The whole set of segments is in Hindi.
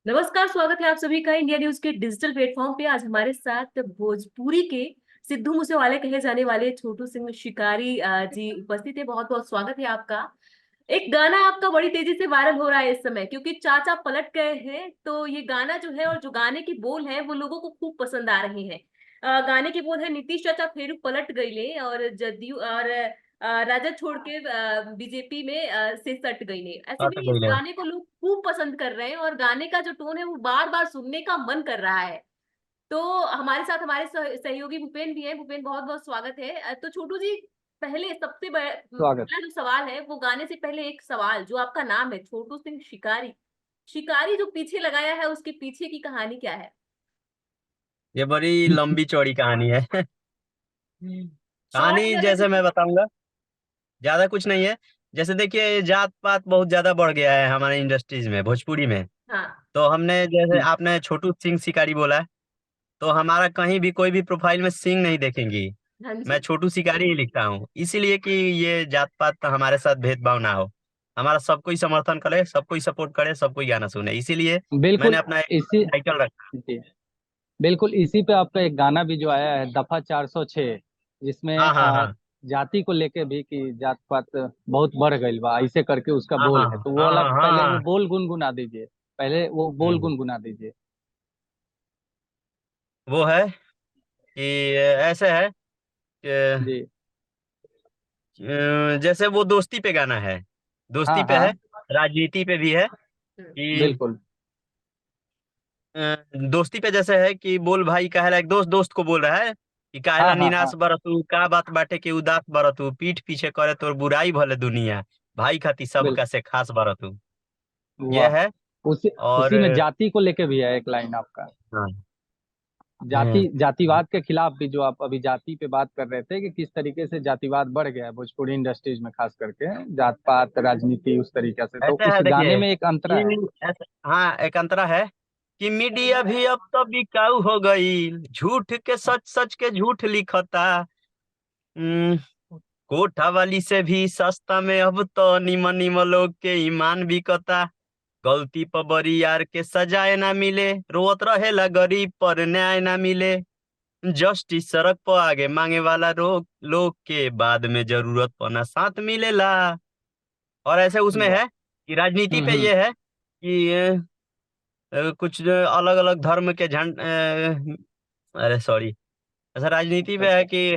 नमस्कार, स्वागत है आप सभी का इंडिया न्यूज के डिजिटल प्लेटफॉर्म पे। आज हमारे साथ भोजपुरी के सिद्धू मूसेवाले कहे जाने वाले छोटू सिंह शिकारी जी उपस्थित है। बहुत बहुत स्वागत है आपका। एक गाना आपका बड़ी तेजी से वायरल हो रहा है इस समय, क्योंकि चाचा पलट गए हैं। तो ये गाना जो है और जो गाने की बोल है वो लोगों को खूब पसंद आ रहे हैं। गाने की बोल है, नीतीश चाचा फेरू पलट गईले और जदयू और राजद छोड़ के बीजेपी में से सट गईले। ऐसे में हट इस गई है। गाने को लोग खूब पसंद कर रहे हैं और गाने का जो टोन है वो बार बार सुनने का मन कर रहा है। तो हमारे साथ हमारे सहयोगी भूपेन भी है। भूपेन, बहुत बहुत स्वागत है। तो छोटू जी, पहले स्वागत। पहला जो सवाल है वो गाने से पहले एक सवाल, जो आपका नाम है छोटू सिंह शिकारी, शिकारी जो पीछे लगाया है उसके पीछे की कहानी क्या है? ये बड़ी लंबी चौड़ी कहानी है। शॉर्ट कहानी में अगर जैसे मैं जिसे। बताऊंगा, ज्यादा कुछ नहीं है। जैसे देखिए, जात पात बहुत ज्यादा बढ़ गया है हमारे इंडस्ट्रीज में, भोजपुरी में। हाँ। तो हमने, जैसे जी। आपने छोटू सिंह शिकारी बोला है, तो हमारा कहीं भी कोई भी प्रोफाइल में सिंह नहीं देखेंगी। हाँ मैं जी। छोटू शिकारी ही लिखता हूँ, इसीलिए कि ये जात पात हमारे साथ भेदभाव ना हो। हमारा सबको ही समर्थन करे, सबको ही सपोर्ट करे, सबको ही गाना सुने, इसीलिए मैंने बिल्कुल। अपना एक इसी टाइटल रखा। जी, बिल्कुल इसी पे आपका एक गाना भी जो आया है, दफा 406, जिसमें हाँ हाँ हाँ जाति को लेके भी कि जात पात बहुत बढ़ गई बा, ऐसे करके उसका हाँ बोल हाँ है। तो वो हाँ वाला हाँ हाँ पहले वो हाँ। बोल गुनगुना दीजिए। पहले वो बोल हम्म। गुनगुना दीजिए। वो है कि ऐसे है कि जी। जैसे वो दोस्ती पे गाना है, दोस्ती हाँ पे हाँ। है, राजनीति पे भी है कि बिल्कुल। दोस्ती पे जैसे है कि बोल भाई काहेला, एक दोस्त दोस्त को बोल रहा है कि काहेला हाँ हाँ हाँ। निनास बरतू का बात बाटे के उदास बरतू पीठ पीछे करे तोर बुराई भले दुनिया भाई खाती सबका बिल्कुल। से खास बरतू। ये वाह। है। उसी और उसी में जाति को लेके भी है एक लाइन आपका। हाँ। जातिवाद के खिलाफ भी, जो आप अभी जाति पे बात कर रहे थे कि किस तरीके से जातिवाद बढ़ गया है भोजपुरी इंडस्ट्रीज में, खास करके जात पात राजनीति उस तरीके से, तो ऐसे उस है गाने देखिए में एक अंतरा है। कि हाँ, एक अंतरा है कि मीडिया भी अब तो बिकाऊ हो गई, झूठ के सच, सच के झूठ लिखता। हम्म, कोठा वाली से भी सस्ता में अब तो निमन निमन लोग के ईमान बिकता। गलती पर बड़ी यार के सजाए ना मिले, रोत रहेला गरीब पर न्याय ना मिले। जस्टिस सड़क पर आगे मांगे वाला रोक लोग के बाद में जरूरत पना साथ मिलेला। और ऐसे उसमें वाह। है कि राजनीति पे ये है कि कुछ अलग अलग धर्म के झंड अरे सॉरी, ऐसा राजनीति पे है कि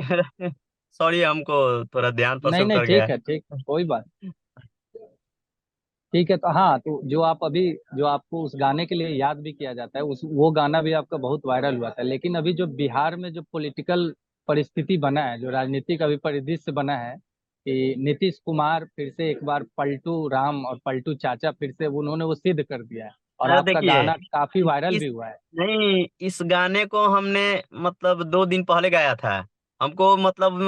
सॉरी, हमको थोड़ा ध्यान पर से नहीं नहीं, उतर गया ठीक है। है, ठीक, कोई बात। ठीक है। तो हाँ, तो जो आप अभी, जो आपको उस गाने के लिए याद भी किया जाता है, उस वो गाना भी आपका बहुत वायरल हुआ था। लेकिन अभी जो बिहार में जो पॉलिटिकल परिस्थिति बना है, जो राजनीतिक अभी परिदृश्य बना है, कि नीतीश कुमार फिर से एक बार पलटू राम और पलटू चाचा फिर से उन्होंने वो सिद्ध कर दिया है, और अरे आपका देखिए, गाना काफी वायरल इस भी हुआ है। नहीं, इस गाने को हमने मतलब 2 दिन पहले गाया था। हमको मतलब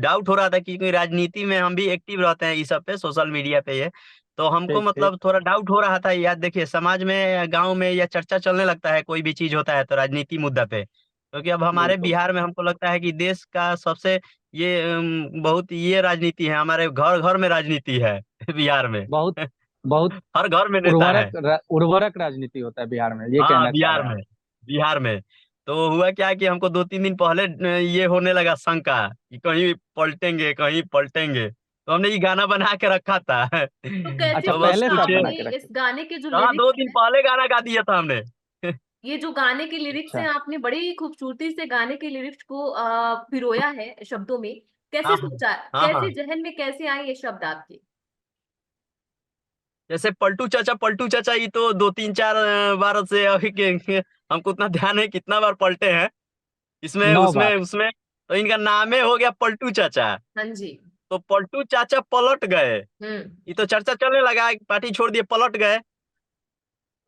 डाउट हो रहा था कि क्योंकि राजनीति में हम भी एक्टिव रहते हैं, इस सब पे, सोशल मीडिया पे ये। तो हमको ठीक ठीक। मतलब थोड़ा डाउट हो रहा था यार। देखिए, समाज में, गांव में या चर्चा चलने लगता है, कोई भी चीज होता है तो राजनीति मुद्दा पे, क्योंकि अब हमारे बिल्कुल। बिहार में हमको लगता है कि देश का सबसे ये बहुत ये राजनीति है, हमारे घर घर में राजनीति है बिहार में। बहुत बहुत हर घर में नेता है। उर्वरक राजनीति होता है बिहार में, ये हाँ, कहना चाह बिहार रहे हैं में, आप। बिहार में। तो हुआ क्या कि हमको 2-3 दिन पहले ये होने लगा शंका कि कहीं पलटेंगे, कहीं पलटेंगे, तो हमने ये गाना बना के रखा था। तो कैसे अच्छा, तो बस पहले सोचा से आप कुछ, बना आपने के इस रखे। गाने के जो हाँ, दो लिरिक्स दिन हैं, पहले गाना गा दिया था हमने। ये जो गाने के लिरिक्स अच्छा। हैं, आपने बड़ी ही खूबसूरती से गाने के लिरिक्स को पिरोया है शब्दों में। कैसे हाँ सोचा, हाँ हाँ कैसे हाँ। जहन में कैसे आए ये शब्द आपके? जैसे पलटू चाचा, पलटू चाचा, ये तो 2-3-4 बार से अभी हमको उतना ध्यान है कितना बार पलटे हैं, इसमें 9 बार। उसमें उसमें। तो इनका नामे हो गया पलटू चाचा। हाँ जी। तो पलटू चाचा पलट गए, हम्म। ये तो चर्चा चलने लगा, पार्टी छोड़ दिए, पलट गए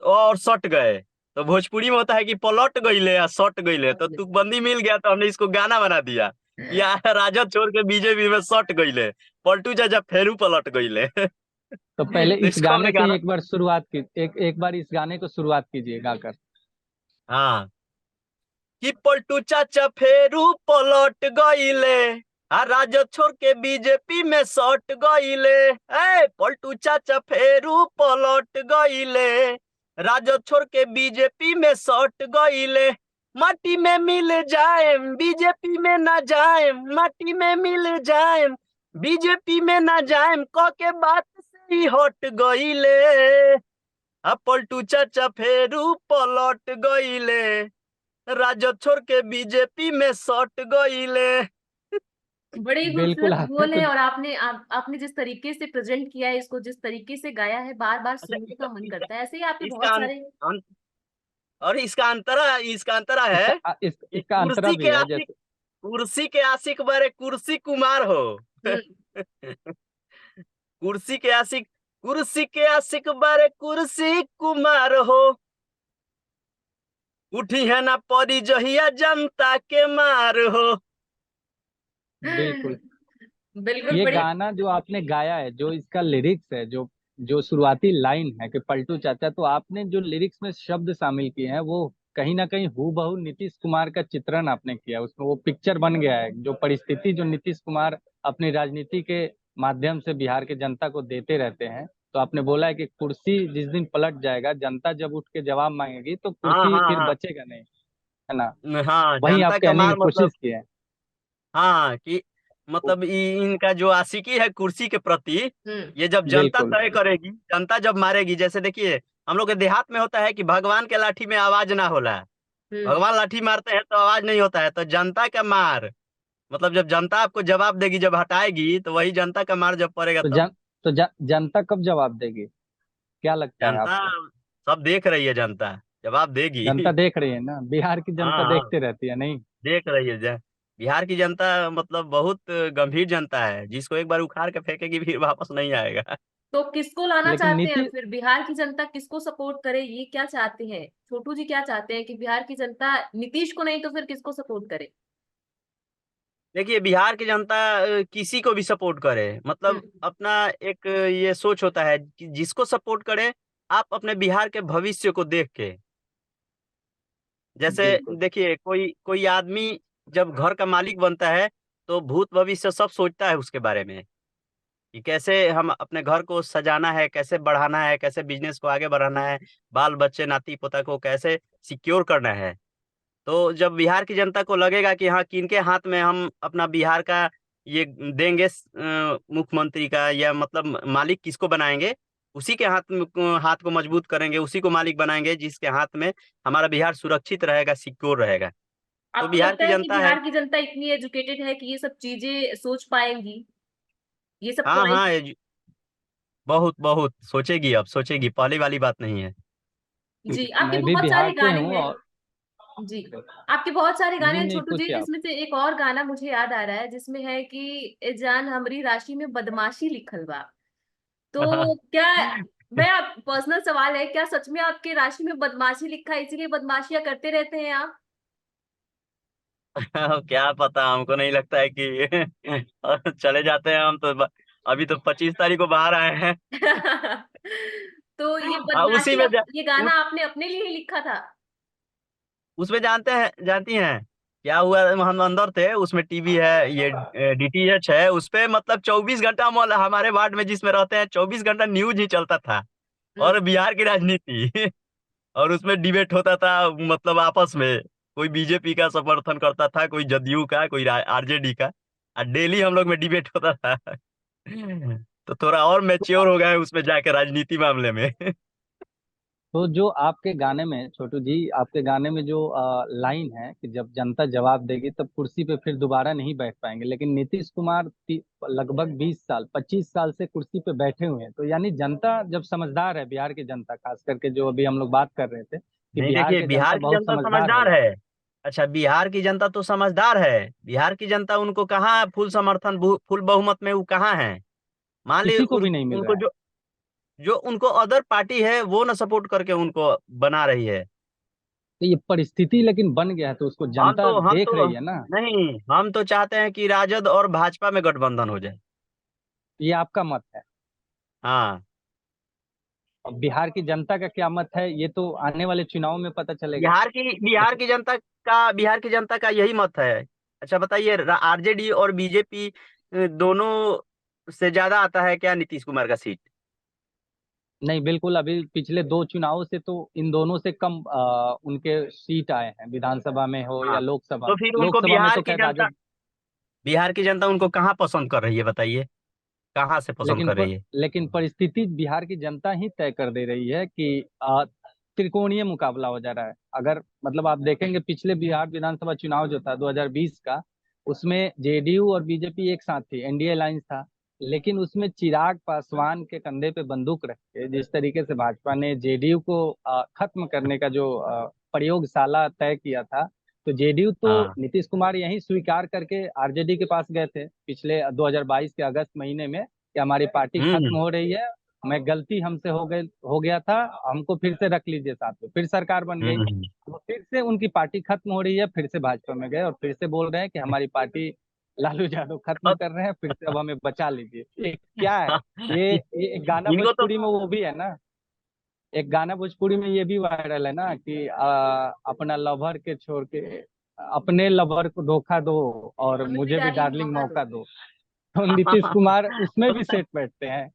और सट गए। तो भोजपुरी में होता है कि पलट गईले या सट गईले, तो तुकबंदी मिल गया, तो हमने इसको गाना बना दिया। या राजद छोड़ के बीजेपी में सट गईले, पलटू चाचा फेरू पलट गईले। तो पहले तो इस इसको गाने हमने से ही गाना। एक बार शुरुआत की, एक बार इस गाने को शुरुआत कीजिए गाकर। हाँ, कि पलटू चाचा फेरू पलट गईले, आ राजद छोड़ के बीजेपी में सट गईले। ए पलटू चाचा फेरू पलट गईले, राजद छोड़ के बीजेपी में सट गईले, माटी में मिल जाए बीजेपी में ना जाए, माटी में मिल जाए बीजेपी में ना जाए, कह के बात से ही हट गईले। अब पलटू चाचा फेरू पलट गईले, राजद छोड़ के बीजेपी में सट गईले। बड़े ही बिल्कुल खूबसूरत आपने बोल तो है, और आपने जिस तरीके से प्रेजेंट किया है इसको, जिस तरीके से गाया है, बार बार अच्छा, सुनने का मन करता है। ऐसे ही आपके इसका बहुत अं, सारे। अं, और इसका अंतरा है कि इसका अंतरा भी है जैसे। कुर्सी के आशिक बड़े कुर्सी कुमार हो। हम्म। कुर्सी के आशिक कुर्सी के आशिक बड़े कुर्सी कुमार हो, उठी है ना परी जहिया जनता के मार हो। बिल्कुल। बिल्कुल ये बड़ी। गाना जो आपने गाया है, जो इसका लिरिक्स है, जो जो शुरुआती लाइन है कि पलटू चाचा, तो आपने जो लिरिक्स में शब्द शामिल किए हैं वो कहीं ना कहीं हूबहू नीतीश कुमार का चित्रण आपने किया है। उसमें वो पिक्चर बन गया है, जो परिस्थिति जो नीतीश कुमार अपनी राजनीति के माध्यम से बिहार के जनता को देते रहते हैं। तो आपने बोला है कि कुर्सी जिस दिन पलट जाएगा, जनता जब उठ के जवाब मांगेगी तो हाँ कुर्सी हाँ फिर हाँ बचेगा नहीं, है ना। हाँ, वही जनता आप का कहने की मार मतलब। कोशिश की है। हाँ कि मतलब इनका जो आशिकी है कुर्सी के प्रति, हम्म। ये जब जनता बिल्कुल। तय करेगी, जनता जब मारेगी। जैसे देखिए, हम लोग के देहात में होता है कि भगवान के लाठी में आवाज ना होला, हम्म। भगवान लाठी मारते हैं तो आवाज नहीं होता है। तो जनता का मार मतलब जब जनता आपको जवाब देगी, जब हटाएगी, तो वही जनता का मार जब पड़ेगा तो तब। जनता कब जवाब देगी, क्या लगता है जनता आपको। सब देख रही है, जनता जवाब देगी। जनता देख रही है ना, बिहार की जनता हाँ हाँ, देखते रहती है नहीं। देख रही है बिहार की जनता मतलब बहुत गंभीर जनता है, जिसको एक बार उखाड़ के फेंकेगी फिर वापस नहीं आएगा। तो किसको लाना लेकिन चाहते हैं नीति फिर, बिहार की जनता किसको सपोर्ट करे, ये क्या चाहते हैं छोटू जी, क्या चाहते हैं कि बिहार की जनता नीतीश को नहीं तो फिर किसको सपोर्ट करे? देखिए, बिहार की जनता किसी को भी सपोर्ट करे, मतलब हम्म। अपना एक ये सोच होता है कि जिसको सपोर्ट करे, आप अपने बिहार के भविष्य को देख के। जैसे बिल्कुल। देखिए, कोई कोई आदमी जब घर का मालिक बनता है, तो भूत भविष्य सब सोचता है उसके बारे में, कि कैसे हम अपने घर को सजाना है, कैसे बढ़ाना है, कैसे बिजनेस को आगे बढ़ाना है, बाल बच्चे नाती पोता को कैसे सिक्योर करना है। तो जब बिहार की जनता को लगेगा कि हाँ, किनके हाथ में हम अपना बिहार का ये देंगे, मुख्यमंत्री का या मतलब मालिक किसको बनाएंगे, उसी के हाथ को मजबूत करेंगे, उसी को मालिक बनाएंगे जिसके हाथ में हमारा बिहार सुरक्षित रहेगा, सिक्योर रहेगा। तो आपको बिहार लगता की है कि जनता है। बिहार की जनता इतनी एजुकेटेड है कि ये सब चीजें सोच पाएंगी, ये सब हाँ हाँ, पॉइंट? बहुत बहुत सोचेगी, अब सोचेगी, पहली वाली बात नहीं है। जी, आपके मैं भी बहुत सारे बिहार से गाने हूँ हैं। और जी, आपके बहुत सारे गाने जी हैं नहीं छोटू जी, पूछिए आप। जिसमें से एक और गाना मुझे याद आ रहा है जिसमें है कि "ए जान हमरी राशि में बदमाशी लिखल बा"। तो क्या, मैं आप पर्सनल सवाल है, क्या सच में आपके राशि में बदमाशी लिखा है, इसीलिए बदमाशियां करते रहते हैं आप? क्या पता, हमको नहीं लगता है कि और चले जाते हैं हम तो अभी तो 25 तारीख को बाहर आए हैं। तो ये बदमाशी उसी में ये गाना आपने अपने लिए ही लिखा था? उसमें जानती हैं क्या हुआ, हम अंदर थे, उसमें टीवी है, ये डीटीएच है, उस पे मतलब 24 घंटा हम हमारे वार्ड में जिसमें रहते हैं 24 घंटा न्यूज ही चलता था, हम्म। और बिहार की राजनीति। और उसमें डिबेट होता था, मतलब आपस में कोई बीजेपी का समर्थन करता था, कोई जदयू का, कोई आरजेडी का, और डेली हम लोग में डिबेट होता था। तो थोड़ा और मैच्योर हो गए उसमें जाके राजनीति मामले में। तो जो आपके गाने में छोटू जी, आपके गाने में जो लाइन है कि जब जनता जवाब देगी तब कुर्सी पे फिर दोबारा नहीं बैठ पाएंगे, लेकिन नीतीश कुमार लगभग 20 साल 25 साल से कुर्सी पे बैठे हुए हैं। तो यानी जनता जब समझदार है, बिहार की जनता खास करके, जो अभी हम लोग बात कर रहे थे कि नहीं, बिहार देखिए, की जनता बिहार की बहुत जनता समझदार है। समझदार है। अच्छा, बिहार की जनता तो समझदार है। बिहार की जनता, उनको कहाँ फुल समर्थन, फुल बहुमत में वो कहाँ है। मान ली किसी को भी नहीं मिल उनको रहा है। जो जो उनको अदर पार्टी है वो ना सपोर्ट करके उनको बना रही है। तो ये परिस्थिति लेकिन बन गया है, तो उसको जनता हम देख तो रही है ना। नहीं, हम तो चाहते हैं कि राजद और भाजपा में गठबंधन हो जाए। ये आपका मत है। हाँ, अब बिहार की जनता का क्या मत है, ये तो आने वाले चुनाव में पता चलेगा। बिहार की जनता का यही मत है। अच्छा बताइए, आरजेडी और बीजेपी दोनों से ज्यादा आता है क्या नीतीश कुमार का सीट? नहीं, बिल्कुल अभी पिछले दो चुनाव से तो इन दोनों से कम उनके सीट आए हैं, विधानसभा में हो या हाँ, लोकसभा तो में। फिर उनको लोकसभा में तो खैर राजद। बिहार की जनता उनको कहाँ पसंद कर रही है, बताइए, कहाँ से पसंद कर रही है? लेकिन परिस्थिति बिहार की जनता ही तय कर दे रही है कि त्रिकोणीय मुकाबला हो जा रहा है। अगर मतलब आप देखेंगे पिछले बिहार विधानसभा चुनाव जो था 2020 का, उसमें जेडीयू और बीजेपी एक साथ थी, एनडीए अलायंस था। लेकिन उसमें चिराग पासवान के कंधे पे बंदूक रख के जिस तरीके से भाजपा ने जेडीयू को खत्म करने का जो प्रयोगशाला तय किया था, तो जेडीयू तो हाँ। नीतीश कुमार यही स्वीकार करके आरजेडी के पास गए थे पिछले 2022 के अगस्त महीने में कि हमारी पार्टी खत्म हम्म। हो रही है, मैं गलती हमसे हो गया था, हमको फिर से रख लीजिए साथ में। फिर सरकार बन गई, हम्म। तो फिर से उनकी पार्टी खत्म हो रही है, फिर से भाजपा में गए और फिर से बोल रहे हैं कि हमारी पार्टी लालू यादव खत्म अब कर रहे हैं, फिर से अब हमें बचा लीजिए। ये क्या है? ये एक गाना इनको तो भोजपुरी में वो भी है ना, एक गाना भोजपुरी में ये भी वायरल है ना कि अपना लवर के छोड़ के अपने लवर को धोखा दो और हमें भी मुझे भी डार्लिंग डार्लिंग मौका दो। मौका दो। तो नीतीश कुमार उसमें भी सेट बैठते हैं।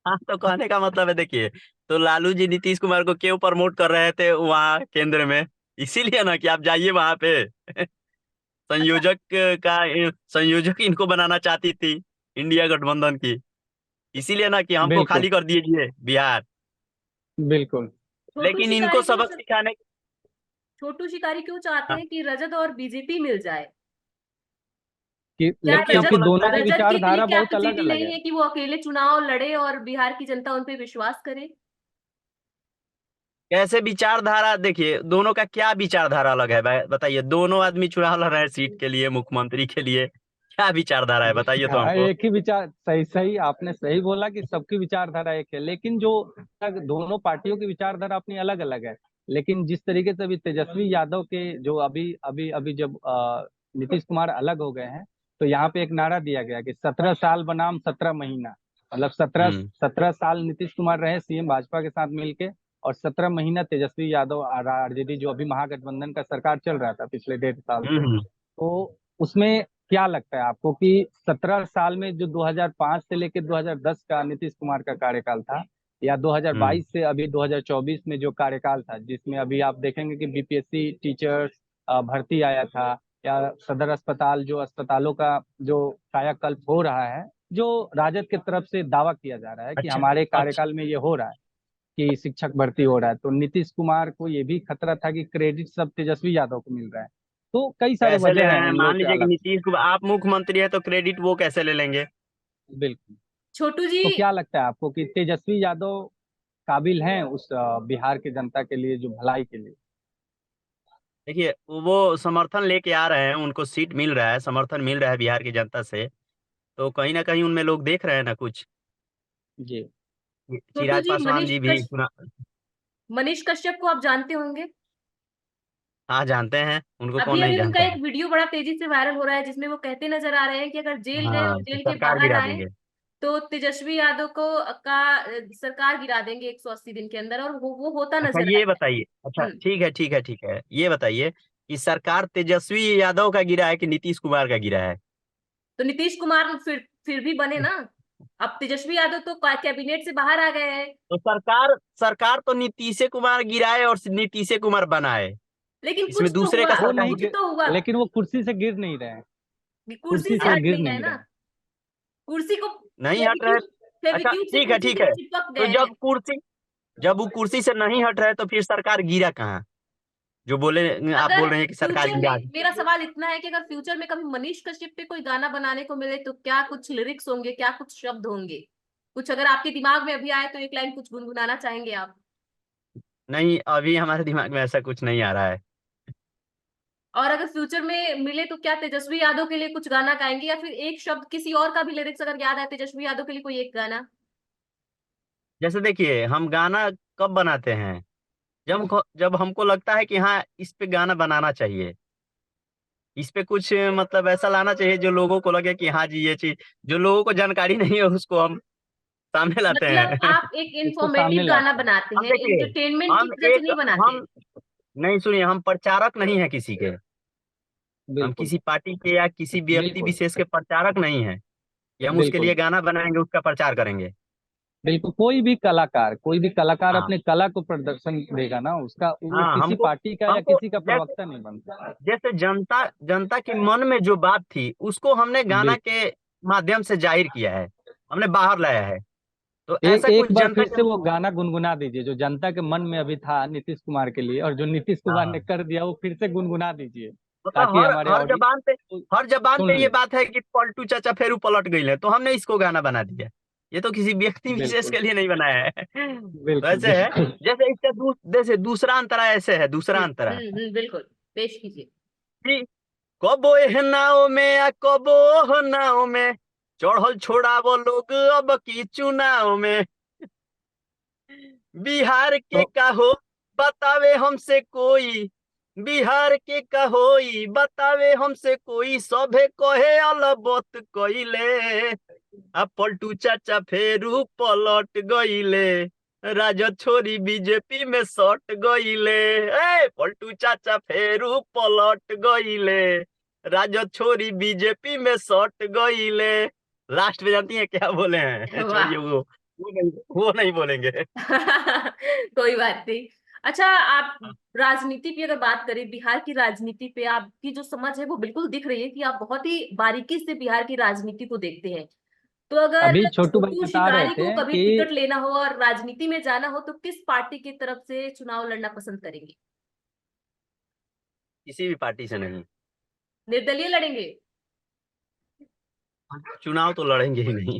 हाँ, तो कहने का मतलब है, देखिए, तो लालू जी नीतीश कुमार को क्यों प्रमोट कर रहे थे वहाँ केंद्र में? इसीलिए ना कि आप जाइए वहां पे। संयोजक संयोजक इनको बनाना चाहती थी इंडिया गठबंधन की, इसीलिए ना कि हमको बिल्कुल खाली कर दीजिए बिहार। बिल्कुल। छोटू लेकिन इनको शिकारी क्यों सबक सिखाने। छोटू शिकारी क्यों चाहते हाँ, हैं कि रजत और बीजेपी मिल जाए? क्या क्योंकि क्योंकि हमको रजत लगता दोनों है की रजत के इतनी विचारधारा बहुत अलग कैपेसिटी अलग नहीं है। है कि वो अकेले चुनाव लड़े और बिहार की जनता उन पे विश्वास करे? कैसे विचारधारा, देखिए दोनों का क्या विचारधारा अलग है, बताइए, दोनों आदमी चुनाव लड़ रहे हैं सीट के लिए, मुख्यमंत्री के लिए, क्या विचारधारा है, बताइए तो हाँ, हमको। एक ही विचार, सही सही आपने सही बोला कि सबकी विचारधारा एक है, लेकिन जो दोनों पार्टियों की विचारधारा अपनी अलग अलग है। लेकिन जिस तरीके से अभी तेजस्वी यादव के जो अभी अभी अभी जब नीतीश कुमार अलग हो गए हैं, तो यहाँ पे एक नारा दिया गया कि 17 साल बनाम 17 महीना। मतलब सत्रह हम्म। 17 साल नीतीश कुमार रहे सीएम भाजपा के साथ मिलके, और 17 महीना तेजस्वी यादव और आरजेडी जो अभी महागठबंधन का सरकार चल रहा था पिछले 1.5 साल से। हम्म। तो उसमें क्या लगता है आपको कि 17 साल में जो 2005 से लेकर 2010 का नीतीश कुमार का कार्यकाल था, या हम्म। 2022 से अभी 2024 में जो कार्यकाल था, जिसमें अभी आप देखेंगे कि बीपीएससी टीचर्स भर्ती आया था, या सदर अस्पताल जो अस्पतालों का जो कायाकल्प हो रहा है, जो राजद की तरफ से दावा किया जा रहा है कि अच्छा। हमारे अच्छा। कार्यकाल में ये हो रहा है कि शिक्षक भर्ती हो रहा है, तो नीतीश कुमार को ये भी खतरा था कि क्रेडिट सब तेजस्वी यादव को मिल रहा है। तो कई सारे कैसे ले वजह रहे हैं हैं, इन लोगों मान के लीजिए कि अलग। नीतीश कुमार आप मुख्यमंत्री है तो क्रेडिट वो कैसे ले लेंगे? बिल्कुल। छोटू जी, तो क्या लगता है आपको कि तेजस्वी यादव काबिल हैं उस बिहार की जनता के लिए जो भलाई के लिए? देखिए, वो समर्थन लेके आ रहे हैं, उनको सीट मिल रहा है, समर्थन मिल रहा है बिहार की जनता से, तो कहीं ना कहीं उनमें लोग देख रहे हैं ना कुछ। जी। छोटू चिराग जी, पासवान जी भी चुना। मनीष कश्यप को आप जानते होंगे। हाँ, जानते हैं, उनको कौन अभी नहीं अभी उनका जानता एक है। वीडियो बड़ा तेजी से वायरल हो रहा है जिसमें वो कहते नजर आ रहे हैं कि अगर जेल गए और हाँ, तो जेल के सरकार बाहर गिरा आए देंगे। तो तेजस्वी यादव को सरकार गिरा देंगे 180 दिन के अंदर, और वो होता अच्छा, नजर ये आया बताइए, है। अच्छा ठीक है, ठीक है, ठीक है, ये बताइए कि सरकार तेजस्वी यादव का गिरा है कि नीतीश कुमार का गिरा है? तो नीतीश कुमार फिर भी बने ना। अब तेजस्वी यादव तो कैबिनेट से बाहर आ गए हैं। तो सरकार सरकार तो नीतीश कुमार गिराए और नीतीश कुमार बनाए, लेकिन इसमें कुछ तो दूसरे का हुआ, वो सरकार। नहीं कुछ गिर, तो हुआ। लेकिन वो कुर्सी से गिर नहीं रहे हैं। कुर्सी कुर्सी से से हट गिर नहीं गए नहीं ना, रहे। कुर्सी को नहीं हट रहे। अच्छा फेविक्यूक से ठीक है, कुर्सी ठीक से है, चिपक तो गए हैं। जब वो कुर्सी से नहीं हट रहे तो फिर सरकार गिरा कहाँ? जो बोले, आप अगर बोल रहे हैं कि सरकार फ्यूचर गिरा। में, मेरा सवाल इतना है कि अगर फ्यूचर में कभी मनीष कश्यप पे कोई गाना बनाने को मिले तो क्या कुछ लिरिक्स होंगे, क्या कुछ शब्द होंगे? कुछ अगर आपके दिमाग में अभी आए तो एक लाइन कुछ गुनगुनाना चाहेंगे आप? नहीं, अभी हमारे दिमाग में ऐसा कुछ नहीं आ रहा है। और अगर फ्यूचर में मिले तो क्या तेजस्वी यादव के लिए कुछ गाना गाएंगे, या फिर एक शब्द किसी और का भी लिरिक्स अगर याद आए तेजस्वी यादव के लिए कोई एक गाना? जैसे देखिए, हम गाना कब बनाते हैं, जब हमको लगता है कि हाँ, इस पे गाना बनाना चाहिए, इस पे कुछ मतलब ऐसा लाना चाहिए जो लोगों को लगे कि हाँ जी, ये चीज जो लोगों को जानकारी नहीं है उसको हम सामने लाते मतलब हैं। आप एक उसको सामने इंफॉर्मेटिव गाना लाते हैं। बनाते हम हैं, देखिए, एंटरटेनमेंट की हम वजह से एक नहीं बनाते। हम नहीं, सुनिए, हम प्रचारक नहीं है किसी के, हम बिल्कुल किसी पार्टी के या किसी व्यक्ति बिल्कुल विशेष के प्रचारक नहीं है कि हम उसके लिए बिल्कुल। गाना बनाएंगे, उसका प्रचार करेंगे। बिल्कुल, कोई भी कलाकार हाँ अपने कला को प्रदर्शन देगा ना, उसका वो हाँ, किसी हमको पार्टी का या हमको किसी का जैसे प्रवक्ता नहीं बनता। जैसे जनता जनता के मन में जो बात थी उसको हमने गाना बिल्कुल। के माध्यम से जाहिर किया है, हमने बाहर लाया है। तो ऐसा एक कुछ बार जनता फिर के से वो गाना गुनगुना दीजिए जो जनता के मन में अभी था नीतीश कुमार के लिए, और जो नीतीश कुमार ने हाँ, कर दिया वो फिर से गुनगुना दीजिए, मतलब ताकि हमारे हर जबान पे सुन ये ले। बात है कि पलटू चाचा फेरू पलट गई है, तो हमने इसको गाना बना दिया। ये तो किसी व्यक्ति विशेष बिल्कुल के लिए नहीं बनाया है। तो बिल्कुल ऐसे है, बिल्कुल। जैसे इसका जैसे दूसरा अंतरा ऐसे है, दूसरा अंतरा बिल्कुल, पेश कीजिए। कि कबो एह नाव में आ कबो ओह नाव में, चढ़ल छोड़ावो लोग अब की चुनाव में, बिहार के तो का हो बतावे हमसे कोई, बिहार के का होई बतावे हमसे कोई, सभे कहे अलबत कइले, आ पलटू चाचा फेरू पलट गइले, राजद छोरी बीजेपी में सट गइले, ए पलटू चाचा फेरू पलट गइले, राजद छोरी बीजेपी में सट गइले। लास्ट में जानती है क्या बोले हैं? छोड़िए, वाह। वो नहीं बोलेंगे। कोई बात नहीं। अच्छा, आप राजनीति की अगर बात करें, बिहार की राजनीति पे आपकी जो समझ है वो बिल्कुल दिख रही है कि आप बहुत ही बारीकी से बिहार की राजनीति को देखते हैं। तो अगर अभी छोटू भाई छोटू बता रहे शिकारी को थे कभी कि टिकट लेना हो और राजनीति में जाना हो तो किस पार्टी की तरफ से चुनाव लड़ना पसंद करेंगे? किसी भी पार्टी से नहीं, निर्दलीय लड़ेंगे? चुनाव तो लड़ेंगे ही नहीं।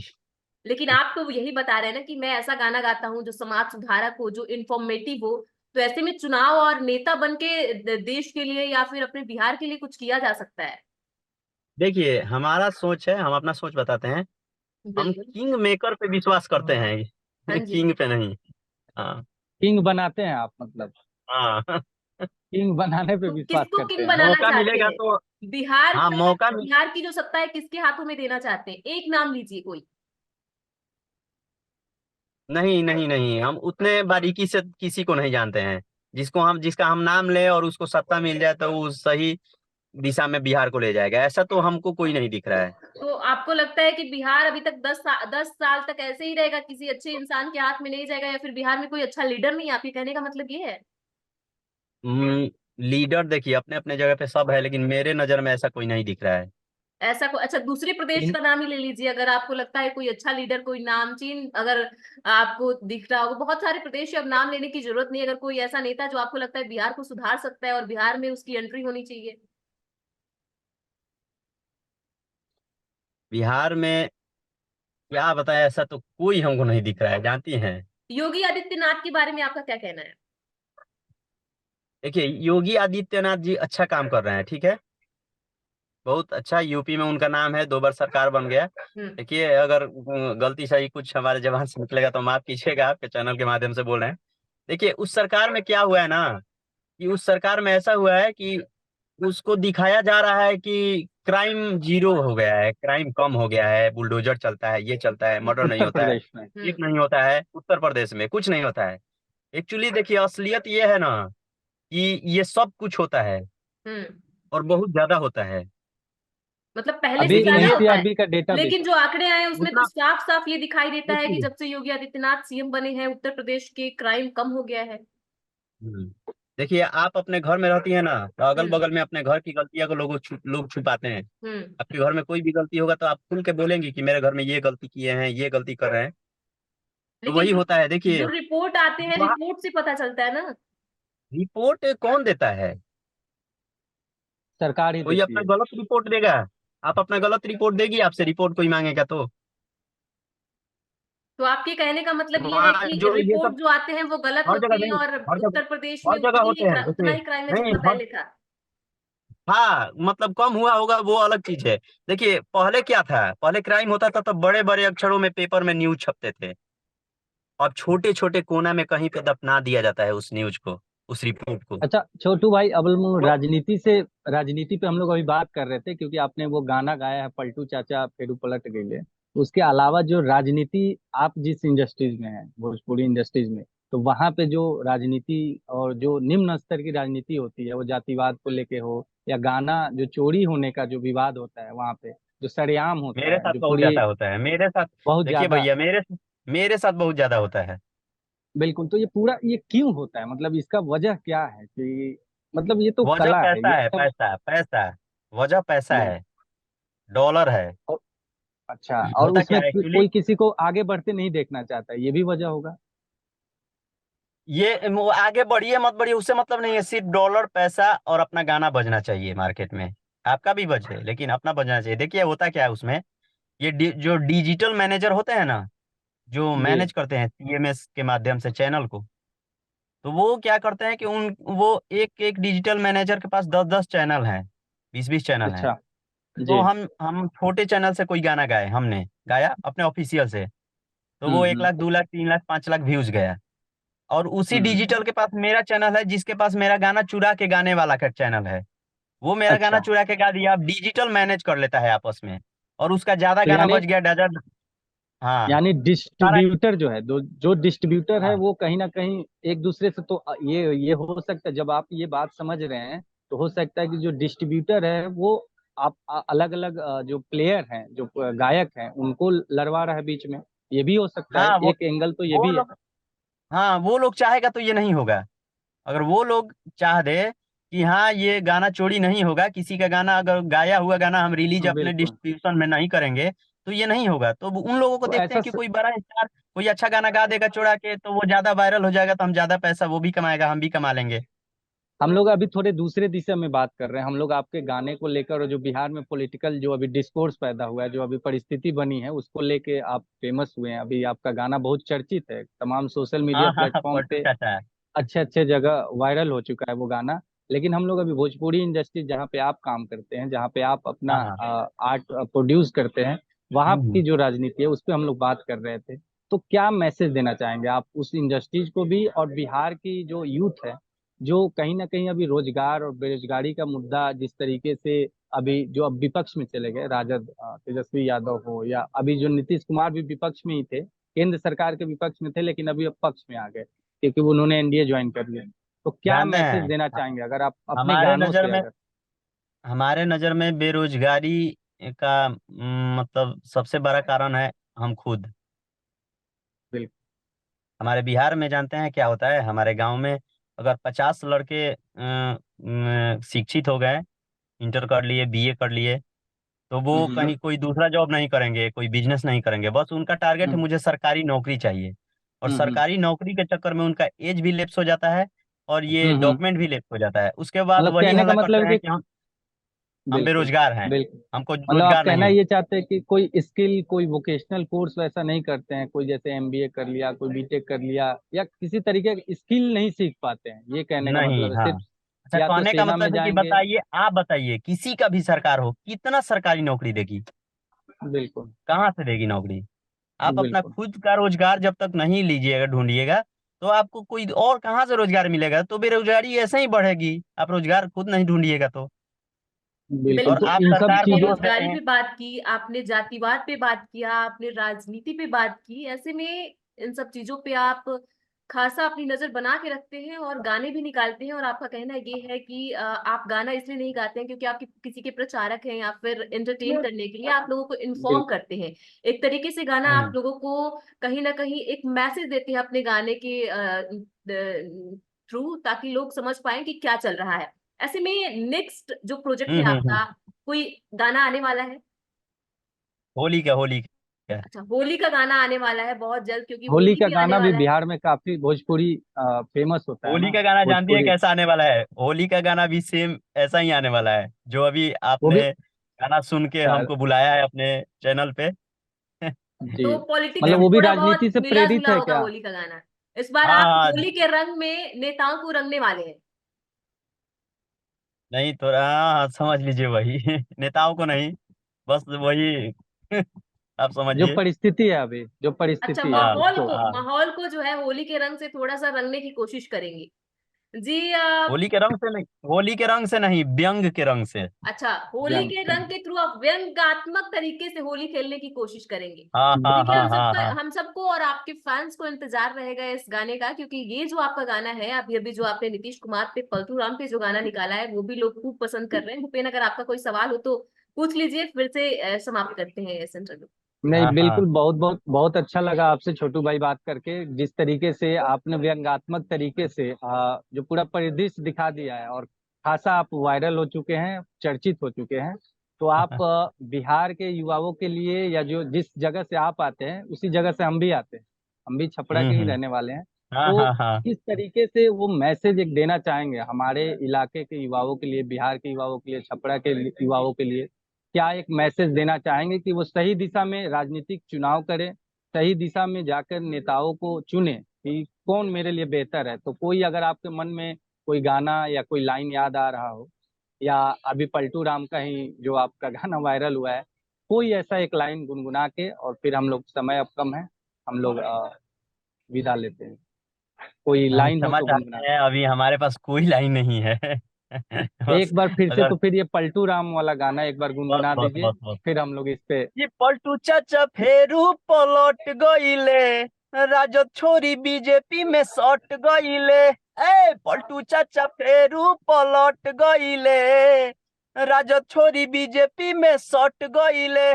लेकिन आप तो यही बता रहे हैं ना कि मैं ऐसा गाना गाता हूँ जो समाज सुधारक हो, जो इंफॉर्मेटिव हो। तो ऐसे में चुनाव और नेता बन के देश के लिए या फिर अपने बिहार के लिए कुछ किया जा सकता है। देखिए, हमारा सोच है, हम अपना सोच बताते हैं। हम बिल्कुल। किंग मेकर पे विश्वास करते हाँ हैं, जी। किंग पे नहीं। हाँ किंग बनाते हैं आप, मतलब हाँ। किंग बनाने पे तो विश्वास किसको करते किंग हैं। बनाना मौका चाहते मिलेगा हैं? तो। बिहार हाँ, का, बिहार की जो सत्ता है किसके हाथों में देना चाहते हैं? एक नाम लीजिए कोई। नहीं नहीं नहीं, हम उतने बारीकी से किसी को नहीं जानते हैं। जिसका हम नाम लें और उसको सत्ता मिल जाए तो वो सही दिशा में बिहार को ले जाएगा, ऐसा तो हमको कोई नहीं दिख रहा है। तो आपको लगता है कि बिहार अभी तक 10 साल तक ऐसे ही रहेगा, किसी अच्छे इंसान के हाथ में नहीं जाएगा, या फिर बिहार में कोई अच्छा लीडर नहीं है? आपके कहने का मतलब ये है? लीडर देखिए, अपने अपने जगह पे सब है, लेकिन मेरे नजर में ऐसा कोई नहीं दिख रहा है। ऐसा कोई अच्छा दूसरे प्रदेश इन का नाम ही ले लीजिए, अगर आपको लगता है कोई अच्छा लीडर, कोई नामचीन अगर आपको दिख रहा हो। बहुत सारे प्रदेश है, अब नाम लेने की जरूरत नहीं। अगर कोई ऐसा नेता जो आपको लगता है बिहार को सुधार सकता है और बिहार में उसकी एंट्री होनी चाहिए। बिहार में क्या बताएं, ऐसा तो कोई हमको नहीं दिख रहा है, जानती हैं। योगी आदित्यनाथ के बारे में आपका क्या कहना है? देखिए, योगी आदित्यनाथ जी अच्छा काम कर रहे हैं, ठीक है, बहुत अच्छा। यूपी में उनका नाम है, 2 बार सरकार बन गया। हम्म। देखिए, अगर गलती सही कुछ हमारे जबान से निकलेगा तो माफ कीजिएगा, आपके चैनल के माध्यम से बोल रहे हैं। देखिए, उस सरकार में क्या हुआ है ना, कि उस सरकार में ऐसा हुआ है कि उसको दिखाया जा रहा है कि क्राइम जीरो हो गया है, क्राइम कम हो गया है, बुलडोजर चलता है, ये चलता है, मर्डर नहीं उत्तर होता है, प्रदेश में। एक नहीं होता है, उत्तर प्रदेश में कुछ नहीं होता है। एक्चुअली देखिए, असलियत ये है ना कि ये सब कुछ होता है हम्म। और बहुत ज्यादा होता है। मतलब पहले अभी से ज्यादा देखिए, होता है। एनसीआरबी का डेटा भी लेकिन जो आंकड़े आए हैं उसमें तो उतना साफ साफ ये दिखाई देता है कि देखिए। जब से योगी आदित्यनाथ सीएम बने हैं उत्तर प्रदेश के क्राइम कम हो गया है। देखिए, आप अपने घर में रहती है ना, तो अगल हम्म। बगल में अपने घर की गलतियां को लोग छुपाते हैं। हम्म। आपके घर में कोई भी गलती होगा तो आप खुल के बोलेंगे कि मेरे घर में ये गलती किए हैं, ये गलती कर रहे हैं। तो लेकिन वही होता है, देखिए। जो रिपोर्ट आते हैं, वहाँ रिपोर्ट से पता चलता है ना। रिपोर्ट कौन देता है? सरकार ही कोई देती अपना है। गलत रिपोर्ट देगा? आप अपना गलत रिपोर्ट देगी, आपसे रिपोर्ट कोई मांगेगा तो? तो आपके कहने का मतलब ये है वहाँ कि जो ये रिपोर्ट सब जो आते हैं वो गलत हर होते जगह हैं, नहीं, और हर जगह उत्तर प्रदेश में हर जगह होते हैं, उतना देखिए। ही क्राइम है नहीं, जितना हर पहले था। हाँ, मतलब कम हुआ होगा वो अलग चीज है। देखिए, पहले क्या था, पहले क्राइम होता था तो बड़े बड़े अक्षरों में पेपर में न्यूज छपते थे। अब छोटे छोटे कोना में कहीं पे दफना दिया जाता है उस न्यूज को, उस रिपोर्ट को। अच्छा छोटू भाई, अब हम लोग तो राजनीति पे हम लोग अभी बात कर रहे थे, क्योंकि आपने वो गाना गाया है पलटू चाचा फेरू पलट गईले। उसके अलावा जो राजनीति, आप जिस इंडस्ट्रीज में हैं, भोजपुरी इंडस्ट्रीज में, तो वहां पे जो राजनीति और जो निम्न स्तर की राजनीति होती है, वो जातिवाद को लेके हो या गाना जो चोरी होने का जो विवाद होता है वहां पे, जो सरेआम होता मेरे है, साथ जो बहुत पूरी ज्यादा होता है, मेरे साथ। बहुत देखिए ज्यादा। भैया, मेरे साथ बहुत ज्यादा होता है। बिल्कुल। तो ये पूरा ये क्यों होता है, मतलब इसका वजह क्या है कि मतलब ये तो वजह कला है पैसा ये है, सब। पैसा पैसा। वजह पैसा बिल्कुल। है, डॉलर है। और- अच्छा, और होता क्या उसमें है एक्चुअली, कोई किसी को आगे बढ़ते नहीं देखना चाहता, ये भी वजह होगा। ये वो आगे बढ़िए मत बढ़िए उससे मतलब नहीं है, सिर्फ डॉलर पैसा और अपना गाना बजना चाहिए मार्केट में। आपका भी बजे लेकिन अपना बजना चाहिए। देखिए होता क्या है उसमें, ये जो डिजिटल मैनेजर होते हैं ना, जो जी। मैनेज करते हैं सीएमएस के माध्यम से चैनल को, तो वो क्या करते हैं कि उन वो एक एक डिजिटल मैनेजर के पास 10-10 चैनल हैं, 20-20 चैनल हैं। अच्छा। तो जी। हम छोटे चैनल से कोई गाना गाए, हमने गाया अपने ऑफिशियल से, तो वो 1 लाख, 2 लाख, 3 लाख, 5 लाख व्यूज गया। और उसी हम्म। डिजिटल के पास मेरा चैनल है, जिसके पास मेरा गाना चुरा के गाने वाला का चैनल है, वो मेरा गाना अच्छा, चुरा के गा दिया। अब डिजिटल मैनेज कर लेता है आपस में, और उसका ज्यादा तो गाना यानी बज गया डजन। हाँ यानी सारा। डिस्ट्रीब्यूटर जो है, जो डिस्ट्रीब्यूटर है हाँ वो कहीं ना कहीं एक दूसरे से, तो ये हो सकता है, जब आप ये बात समझ रहे हैं तो हो सकता है कि जो डिस्ट्रीब्यूटर है वो आप अलग अलग जो प्लेयर हैं, जो गायक हैं, उनको लड़वा रहा है बीच में। ये भी हो सकता है, हाँ एक एंगल तो ये वो भी है। लोग, हाँ वो लोग चाहेगा तो ये नहीं होगा। अगर वो लोग चाह दे कि हाँ ये गाना चोरी नहीं होगा, किसी का गाना अगर गाया हुआ गाना हम रिलीज अपने बिल्कुल। डिस्ट्रीब्यूशन में नहीं करेंगे, तो ये नहीं होगा। तो वो उन लोगों को तो देखते ऐसा हैं कि कोई बड़ा स्टार कोई अच्छा गाना गा देगा चोरा के, तो वो ज्यादा वायरल हो जाएगा, तो हम ज्यादा पैसा वो भी कमाएगा, हम भी कमा लेंगे। हम लोग अभी थोड़े दूसरे दिशा में बात कर रहे हैं। हम लोग आपके गाने को लेकर, और जो बिहार में पॉलिटिकल जो अभी डिस्कोर्स पैदा हुआ है, जो अभी परिस्थिति बनी है, उसको लेके आप फेमस हुए हैं। अभी आपका गाना बहुत चर्चित है, तमाम सोशल मीडिया हाँ हाँ हाँ, प्लेटफॉर्म पलटू पे चाचा है। अच्छे अच्छे जगह वायरल हो चुका है वो गाना। लेकिन हम लोग अभी भोजपुरी इंडस्ट्री जहाँ पे आप काम करते हैं, जहाँ पे आप अपना हाँ हाँ। आर्ट प्रोड्यूस करते हैं, वहाँ की हम्म। जो राजनीति है उस पर हम लोग बात कर रहे थे। तो क्या मैसेज देना चाहेंगे आप उस इंडस्ट्रीज को भी, और बिहार की जो यूथ है, जो कहीं ना कहीं अभी रोजगार और बेरोजगारी का मुद्दा जिस तरीके से अभी जो अब विपक्ष में चले गए, राजद तेजस्वी यादव हो, या अभी जो नीतीश कुमार भी विपक्ष में ही थे, केंद्र सरकार के विपक्ष में थे, लेकिन अभी अब पक्ष में आ गए क्योंकि उन्होंने एनडीए ज्वाइन कर लिया। तो क्या जानते मैसेज हैं, देना चाहेंगे अगर आप अपने हमारे गानों नजर से में अगर। हमारे नजर में बेरोजगारी का मतलब सबसे बड़ा कारण है हम खुद। बिल्कुल। हमारे बिहार में जानते हैं क्या होता है, हमारे गांव में अगर 50 लड़के शिक्षित हो गए, इंटर कर लिए, बीए कर लिए, तो वो हम्म। कहीं कोई दूसरा जॉब नहीं करेंगे, कोई बिजनेस नहीं करेंगे, बस उनका टारगेट है हम्म। मुझे सरकारी नौकरी चाहिए। और हम्म। सरकारी नौकरी के चक्कर में उनका एज भी लेप्स हो जाता है, और ये हम्म। डॉक्यूमेंट भी लेप्स हो जाता है। उसके बाद मतलब वही कहने का हल्ला करते मतलब हैं है कि कि हम बिल्कुल। बेरोजगार हैं, बिल्कुल। हमको मतलब आप रोजगार कहना नहीं है। ये चाहते हैं कि कोई स्किल, कोई वोकेशनल कोर्स वैसा नहीं करते हैं, कोई जैसे एमबीए कर लिया, कोई बीटेक कर लिया, या किसी तरीके की स्किल नहीं सीख पाते हैं, ये कहने का नहीं, मतलब है हाँ। सिर्फ अच्छा, या तो कहने का सेना में मतलब है कि जाएंगे। बताइए, आप बताइए किसी का भी सरकार हो कितना सरकारी नौकरी देगी, बिल्कुल। कहाँ से देगी नौकरी। आप अपना बिल्कुल। खुद का रोजगार जब तक नहीं लीजिएगा, ढूंढिएगा, तो आपको कोई और कहाँ से रोजगार मिलेगा। तो बेरोजगारी ऐसे ही बढ़ेगी, आप रोजगार खुद नहीं ढूंढिएगा तो। बिल्कुल। और तो बिल्कुल, आप इन सब आपने सरकार को चीजों। दोष दे बेरोजगारी रहे हैं। पे बात की, आपने जातिवाद पे बात किया, आपने राजनीति पे बात की। ऐसे में इन सब चीजों पे आप खासा अपनी नजर बना के रखते हैं और गाने भी निकालते हैं। और आपका कहना ये है कि आप गाना इसलिए नहीं गाते हैं क्योंकि आप किसी के प्रचारक हैं, या फिर एंटरटेन करने के लिए आप लोगों को इन्फॉर्म बिल्कुल। करते हैं। एक तरीके से गाना आप हम्म लोगों को कहीं ना कहीं एक मैसेज देते हैं अपने गाने के थ्रू, ताकि लोग समझ पाए कि क्या चल रहा है। ऐसे में नेक्स्ट जो प्रोजेक्ट है हम्म। आपका, कोई गाना आने वाला है? होली का अच्छा, होली का गाना आने वाला है बहुत जल्द, क्योंकि होली होली का भी आने गाना भी वाला है। बिहार में काफी भोजपुरी फेमस होता है होली ना। का गाना जानती है भोजपुरी। कैसा आने वाला है? होली का गाना भी सेम ऐसा ही आने वाला है, जो अभी वो आपने भी गाना सुन के हमको बुलाया है अपने चैनल पे। जी। तो पॉलिटिक्स मतलब से वो भी थोड़ा बहुत राजनीति से मिला प्रेरित जुला है होगा क्या। होली का गाना। इस बार हाँ आप हाँ। होली के रंग में नेताओं को रंगने वाले हैं। नहीं थोड़ा, हाँ समझ लीजिए वही नेताओं को नहीं, बस वही आप जो समझिए। परिस्थिति है अभी, जो अच्छा, परिस्थिति है हाँ उसको। हाँ। माहौल को जो है होली के रंग से थोड़ा सा रंगने की कोशिश करेंगे। जी। होली के रंग से नहीं, होली के रंग से नहीं, व्यंग के रंग से। अच्छा, होली जंग। के रंग के थ्रू आप व्यंग्यात्मक तरीके से होली खेलने की कोशिश करेंगे। हाँ तो हाँ देखिए, हाँ हाँ हाँ। हम सबको और आपके फैंस को इंतजार रहेगा इस गाने का, क्योंकि ये जो आपका गाना है अभी अभी जो आपने नीतीश कुमार पे, पलटू राम पे जो गाना निकाला है, वो भी लोग खूब पसंद कर रहे हैं। भूपेन, अगर आपका कोई सवाल हो तो पूछ लीजिए, फिर से समाप्त करते हैं इस इंटरव्यू। नहीं, हाँ हाँ। बिल्कुल, बहुत बहुत बहुत अच्छा लगा आपसे छोटू भाई बात करके। जिस तरीके से आपने व्यंग्यात्मक तरीके से जो पूरा परिदृश्य दिखा दिया है, और खासा आप वायरल हो चुके हैं, चर्चित हो चुके हैं। तो आप बिहार के युवाओं के लिए, या जो जिस जगह से आप आते हैं उसी जगह से हम भी आते हैं, हम भी छपरा के ही हम्म। रहने वाले हैं। हाँ तो हाँ हाँ। किस तरीके से वो मैसेज एक देना चाहेंगे हमारे इलाके के युवाओं के लिए, बिहार के युवाओं के लिए, छपरा के युवाओं के लिए? क्या एक मैसेज देना चाहेंगे कि वो सही दिशा में राजनीतिक चुनाव करें, सही दिशा में जाकर नेताओं को चुने कि कौन मेरे लिए बेहतर है? तो कोई अगर आपके मन में कोई गाना या कोई लाइन याद आ रहा हो, या अभी पलटू राम का ही जो आपका गाना वायरल हुआ है, कोई ऐसा एक लाइन गुनगुना के, और फिर हम लोग, समय अब कम है, हम लोग विदा लेते हैं। कोई लाइन हो क्षमा तो गुनगुना चाहते हैं, अभी हमारे पास कोई लाइन नहीं है। दे। बस। एक बार फिर से, अगर तो फिर ये पलटू राम वाला गाना एक बार बस गुनगुना बस दीजिए, बस बस। फिर हम लोग इस पे। ये पलटू चाचा फेरू पलट गईले, राजद छोरी बीजेपी में सट गईले। ए पलटू चाचा फेरू पलट गईले, राजद छोरी बीजेपी में सट गईले।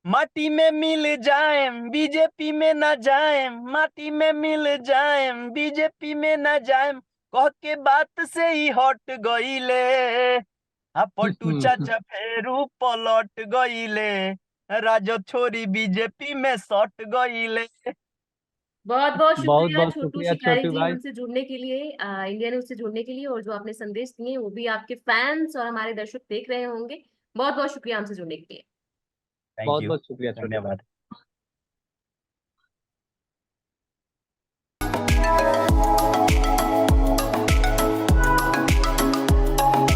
माटी में मिल जाएम बीजेपी में ना जाएम, माटी में मिल जाएम बीजेपी में ना जाएम, कह के बात से ही हट गईले। आ पलटू चाचा फेरू पलट गईले, राजद छोरी बीजेपी में सट गईले। बहुत बहुत बहुत शुक्रिया बहुत छोटू शुक्रिया शिकारी छोटू जी भाई। हमसे जुड़ने के लिए, इंडिया न्यूज से जुड़ने के लिए, और जो आपने संदेश दिए वो भी आपके फैंस और हमारे दर्शक देख रहे होंगे। बहुत बहुत शुक्रिया हमसे जुड़ने के लिए। थैंक बहुत यू। बहुत शुक्रिया छोटू भाई। धन्यवाद।